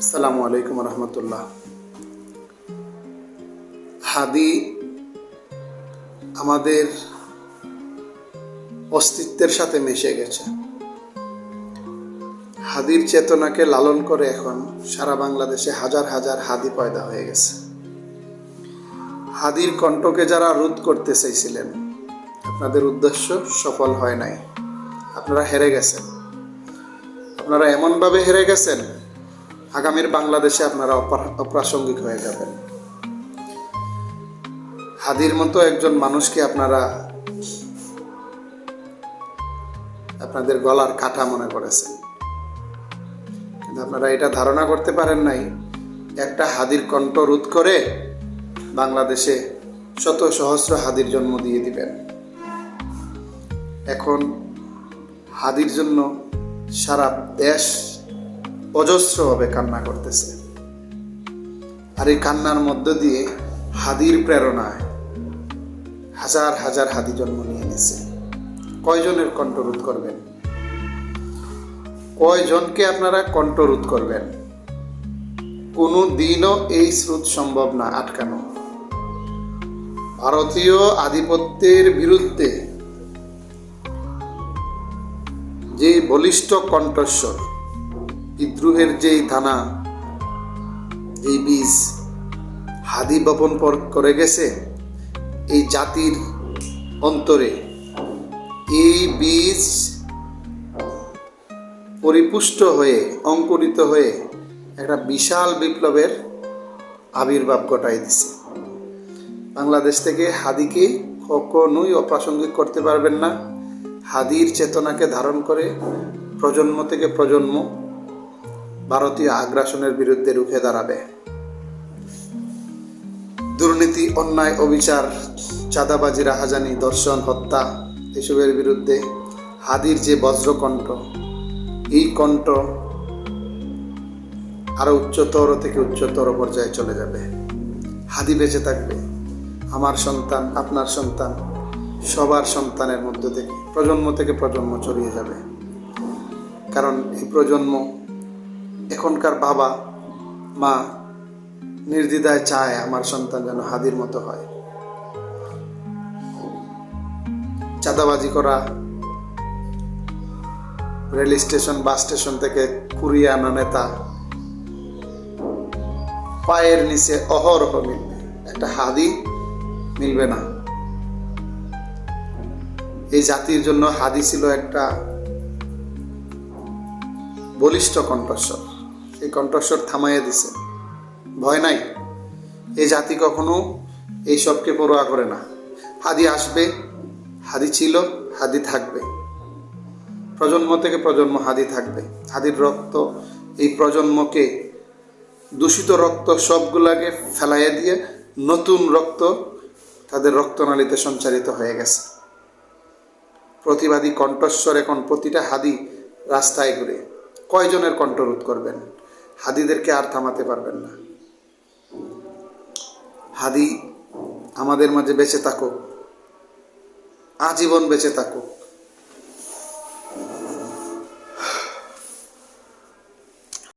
আসসালামু আলাইকুম রহমতুল্লাহ। হাদি আমাদের অস্তিত্বের সাথে মিশে গেছে। হাদির চেতনাকে লালন করে এখন সারা বাংলাদেশে হাজার হাজার হাদি পয়দা হয়ে গেছে। হাদির কণ্ঠকে যারা রোধ করতে চাইছিলেন, আপনাদের উদ্দেশ্য সফল হয় নাই। আপনারা হেরে গেছেন। আপনারা এমনভাবে হেরে গেছেন, আগামীর বাংলাদেশে আপনারা অপ্রাসঙ্গিক হয়ে যাবেন। হাদির মতো একজন মানুষকে আপনারা আপনাদের গলার কাঁটা মনে করেছেন, কিন্তু আপনারা এটা ধারণা করতে পারেন নাই একটা হাদির কণ্ঠ রোধ করে বাংলাদেশে শত সহস্র হাদির জন্ম দিয়ে দিবেন। এখন হাদির জন্য সারা দেশ অজস্রভাবে কান্না করতেছে, আর এই কান্নার মধ্য দিয়ে হাদির প্রেরণায় হাজার হাজার হাদি জন্ম নিয়ে নিছে। কয়জনের কণ্ঠরোধ করবেন? কয়জনকে আপনারা কণ্ঠরোধ করবেন? কোনো দিনও এই স্রোত সম্ভব না আটকানো। ভারতীয় আধিপত্যের বিরুদ্ধে যে বলিষ্ঠ কণ্ঠস্বর, বিদ্রোহের যেই দানা, এই বীজ হাদি বপন করে গেছে এই জাতির অন্তরে, এই বীজ পরিপুষ্ট হয়ে অঙ্কুরিত হয়ে একটা বিশাল বিপ্লবের আবির্ভাব ঘটাই দিছে। বাংলাদেশ থেকে হাদিকে কখনোই অপ্রাসঙ্গিক করতে পারবেন না। হাদির চেতনাকে ধারণ করে প্রজন্ম থেকে প্রজন্ম ভারতীয় আগ্রাসনের বিরুদ্ধে রুখে দাঁড়াবে। দুর্নীতি, অন্যায়, অবিচার, চাঁদাবাজি, রাহাজানি, ধর্ষণ, হত্যা এসবের বিরুদ্ধে হাদির যে বজ্রকণ্ঠ, এই কণ্ঠ আরো উচ্চতর থেকে উচ্চতর পর্যায়ে চলে যাবে। হাদি বেঁচে থাকবে, আমার সন্তান, আপনার সন্তান, সবার সন্তানের মধ্য থেকে প্রজন্ম ছড়িয়ে যাবে। কারণ এই প্রজন্ম, এখনকার বাবা মা নির্দ্বিধায় চায় আমার সন্তান যেন হাদির মতো হয়। চাঁদাবাজি করা, রেল স্টেশন বাস স্টেশন থেকে কুড়িয়ে আনা নেতা পায়ের নিচে অহরহ মিলবে, একটা হাদি মিলবে না। এই জাতির জন্য হাদি ছিল একটা বলিষ্ঠ কণ্ঠস্বর। এই কণ্ঠস্বর থামাইয়া দিছে। ভয় নাই, এই জাতি কখনো এই সবকে পরোয়া করে না। হাদি আসবে, হাদি ছিল, হাদি থাকবে, প্রজন্ম থেকে প্রজন্ম হাদি থাকবে। হাদির রক্ত এই প্রজন্মকে, দূষিত রক্ত সবগুলাকে ফেলাইয়া দিয়ে নতুন রক্ত তাদের রক্তনালীতে সঞ্চারিত হয়ে গেছে। প্রতিবাদী কণ্ঠস্বর এখন প্রতিটা হাদি রাস্তায় ঘুরে। কয়জনের কণ্ঠরোধ করবেন? হাদিদেরকে আর থামাতে পারবেন না। হাদি আমাদের মাঝে বেঁচে থাকুক, আজীবন বেঁচে থাকুক।